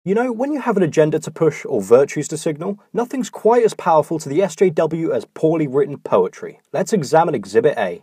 You know, when you have an agenda to push or virtues to signal, nothing's quite as powerful to the SJW as poorly written poetry. Let's examine Exhibit A.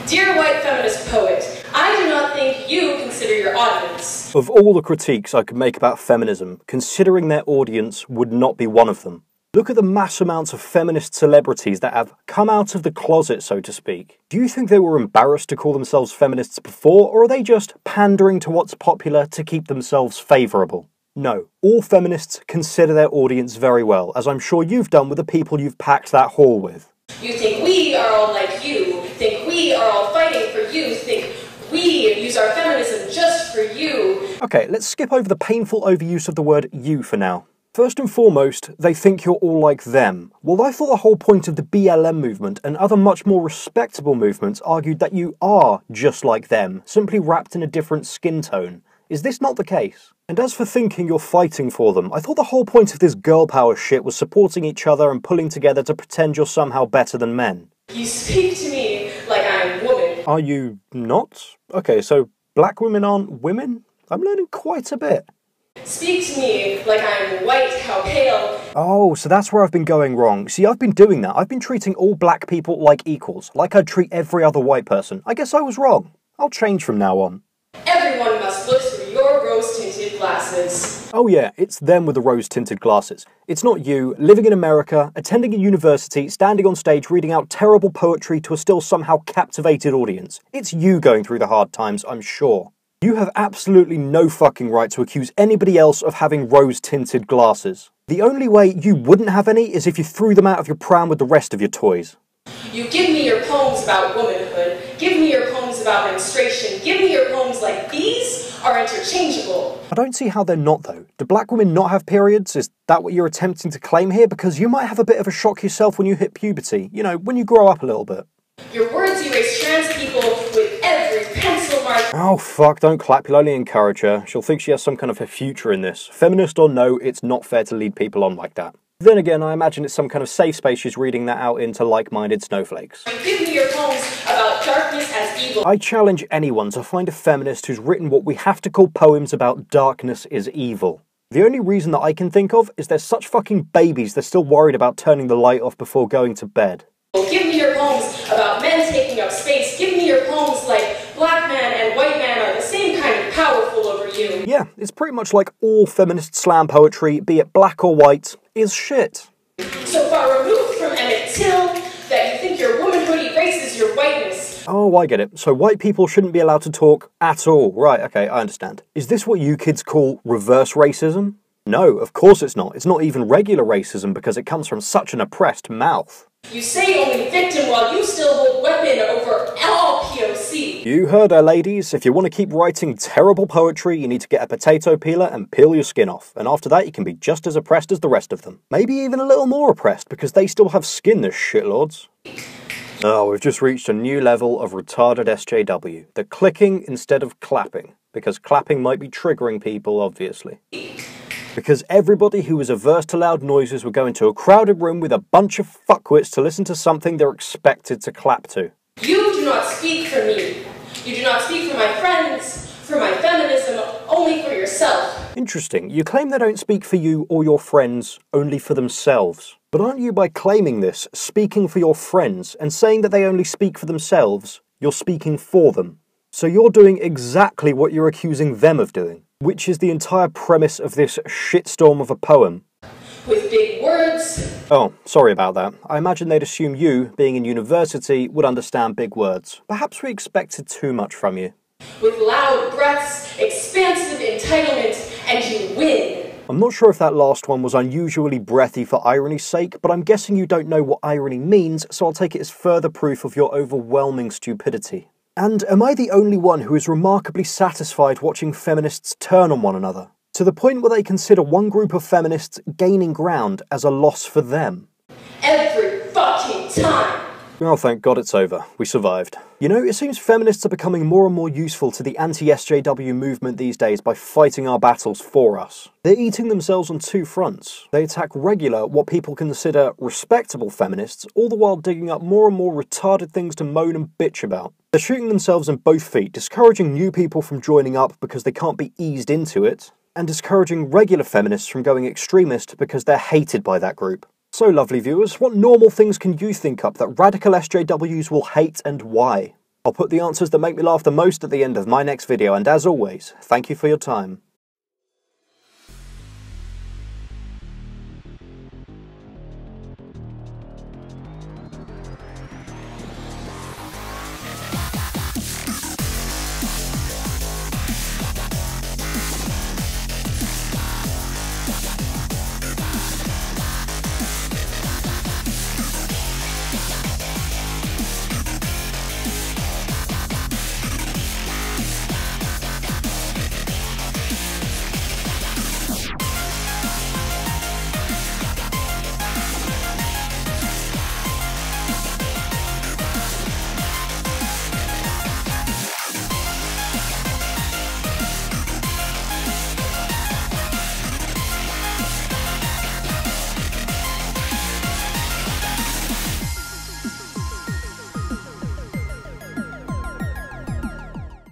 Dear white feminist poet, I do not think you consider your audience. Of all the critiques I could make about feminism, considering their audience would not be one of them. Look at the mass amounts of feminist celebrities that have come out of the closet, so to speak. Do you think they were embarrassed to call themselves feminists before, or are they just pandering to what's popular to keep themselves favourable? No, all feminists consider their audience very well, as I'm sure you've done with the people you've packed that hall with. You think we are all like you, think we are all fighting for you, think we use our feminism just for you. Okay, let's skip over the painful overuse of the word you for now. First and foremost, they think you're all like them. Well, I thought the whole point of the BLM movement and other much more respectable movements argued that you are just like them, simply wrapped in a different skin tone. Is this not the case? And as for thinking you're fighting for them, I thought the whole point of this girl power shit was supporting each other and pulling together to pretend you're somehow better than men. You speak to me like I'm a woman. Are you not? Okay, so black women aren't women? I'm learning quite a bit. Speak to me like I'm white, how pale. Oh, so that's where I've been going wrong. See, I've been doing that. I've been treating all black people like equals, like I'd treat every other white person. I guess I was wrong. I'll change from now on. Everyone must look through your rose-tinted glasses. Oh yeah, it's them with the rose-tinted glasses. It's not you, living in America, attending a university, standing on stage reading out terrible poetry to a still somehow captivated audience. It's you going through the hard times, I'm sure. You have absolutely no fucking right to accuse anybody else of having rose-tinted glasses. The only way you wouldn't have any is if you threw them out of your pram with the rest of your toys. You give me your poems about womanhood, give me your poems about menstruation, give me your poems like these are interchangeable. I don't see how they're not though. Do black women not have periods? Is that what you're attempting to claim here? Because you might have a bit of a shock yourself when you hit puberty. You know, when you grow up a little bit. Your words erase trans people with every pencil mark. Oh fuck, don't clap, you'll only encourage her. She'll think she has some kind of a future in this. Feminist or no, it's not fair to lead people on like that. Then again, I imagine it's some kind of safe space she's reading that out into like-minded snowflakes. Give me your poems about darkness as evil. I challenge anyone to find a feminist who's written what we have to call poems about darkness is evil. The only reason that I can think of is they're such fucking babies they're still worried about turning the light off before going to bed. Give me your poems about men taking up space. Give me your poems like black man and white man are the same kind of powerful over you. Yeah, it's pretty much like all feminist slam poetry, be it black or white, is shit. So far removed from Emmett Till that you think your womanhood erases your whiteness. Oh, I get it. So white people shouldn't be allowed to talk at all. Right, okay, I understand. Is this what you kids call reverse racism? No, of course it's not. It's not even regular racism because it comes from such an oppressed mouth. You say only victim while you still hold weapon over all POC. You heard her, ladies. If you want to keep writing terrible poetry, you need to get a potato peeler and peel your skin off. And after that, you can be just as oppressed as the rest of them. Maybe even a little more oppressed, because they still have skin, the shitlords. Oh, we've just reached a new level of retarded SJW. The clicking instead of clapping. Because clapping might be triggering people, obviously. Because everybody who is averse to loud noises will go into a crowded room with a bunch of fuckwits to listen to something they're expected to clap to. You do not speak for me. You do not speak for my friends, for my feminism, only for yourself. Interesting. You claim they don't speak for you or your friends, only for themselves. But aren't you, by claiming this, speaking for your friends and saying that they only speak for themselves, you're speaking for them? So you're doing exactly what you're accusing them of doing. Which is the entire premise of this shitstorm of a poem. With big words. Oh, sorry about that. I imagine they'd assume you, being in university, would understand big words. Perhaps we expected too much from you. With loud breaths, expansive entitlement, and you win. I'm not sure if that last one was unusually breathy for irony's sake, but I'm guessing you don't know what irony means, so I'll take it as further proof of your overwhelming stupidity. And am I the only one who is remarkably satisfied watching feminists turn on one another? To the point where they consider one group of feminists gaining ground as a loss for them. Every fucking time. Oh, thank God it's over. We survived. You know, it seems feminists are becoming more and more useful to the anti-SJW movement these days by fighting our battles for us. They're eating themselves on two fronts. They attack regular, what people consider respectable feminists, all the while digging up more and more retarded things to moan and bitch about. They're shooting themselves in both feet, discouraging new people from joining up because they can't be eased into it, and discouraging regular feminists from going extremist because they're hated by that group. So, lovely viewers, what normal things can you think up that radical SJWs will hate and why? I'll put the answers that make me laugh the most at the end of my next video, and as always, thank you for your time.